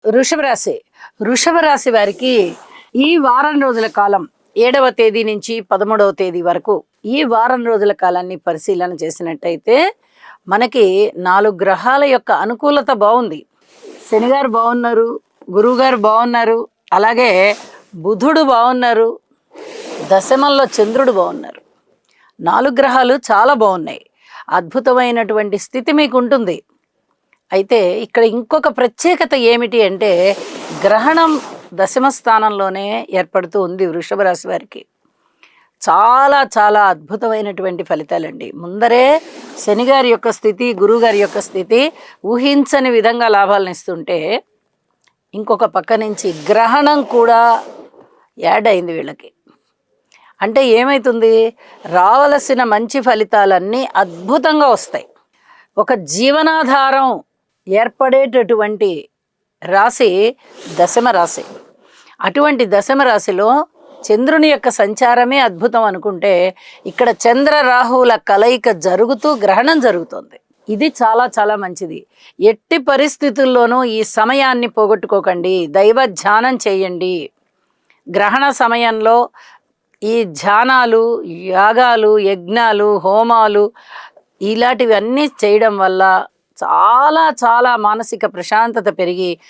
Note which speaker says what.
Speaker 1: వృషభ రాశి. వృషభ రాశి వారికి ఈ వారం రోజుల కాలం 7వ తేదీ నుంచి 13వ తేదీ వరకు ఈ వారం రోజుల కాలాన్ని పరిశీలన చేసినట్టయితే మనకి 4 గ్రహాల యొక్క అనుకూలత బాగుంది. శనిగారు బాగున్నారు, గురువుగారు బాగున్నారు, అలాగే బుధుడు బాగున్నారు, దశమంలో చంద్రుడు బాగున్నారు. 4 గ్రహాలు చాలా బాగున్నాయి. అద్భుతమైనటువంటి స్థితి మీకు ఉంటుంది. అయితే ఇక్కడ ఇంకొక ప్రత్యేకత ఏమిటి అంటే గ్రహణం దశమ స్థానంలోనే ఏర్పడుతూ ఉంది వృషభ రాశి వారికి. చాలా చాలా అద్భుతమైనటువంటి ఫలితాలండి. ముందరే శనిగారి యొక్క స్థితి, గురువుగారి యొక్క స్థితి ఊహించని విధంగా లాభాలను ఇస్తుంటే ఇంకొక పక్క నుంచి గ్రహణం కూడా యాడ్ అయింది వీళ్ళకి. అంటే ఏమవుతుంది, రావలసిన మంచి ఫలితాలన్నీ అద్భుతంగా వస్తాయి. ఒక జీవనాధారం ఏర్పడేటటువంటి రాశి దశమ రాశి. అటువంటి దశమ రాశిలో చంద్రుని యొక్క సంచారమే అద్భుతం అనుకుంటే ఇక్కడ చంద్ర రాహువుల కలయిక జరుగుతూ గ్రహణం జరుగుతుంది. ఇది చాలా చాలా మంచిది. ఎట్టి పరిస్థితుల్లోనూ ఈ సమయాన్ని పోగొట్టుకోకండి, దైవ ధ్యానం చేయండి. గ్రహణ సమయంలో ఈ ధ్యానాలు, యాగాలు, యజ్ఞాలు, హోమాలు ఇలాంటివన్నీ చేయడం వల్ల చాలా చాలా మానసిక ప్రశాంతత పెరిగి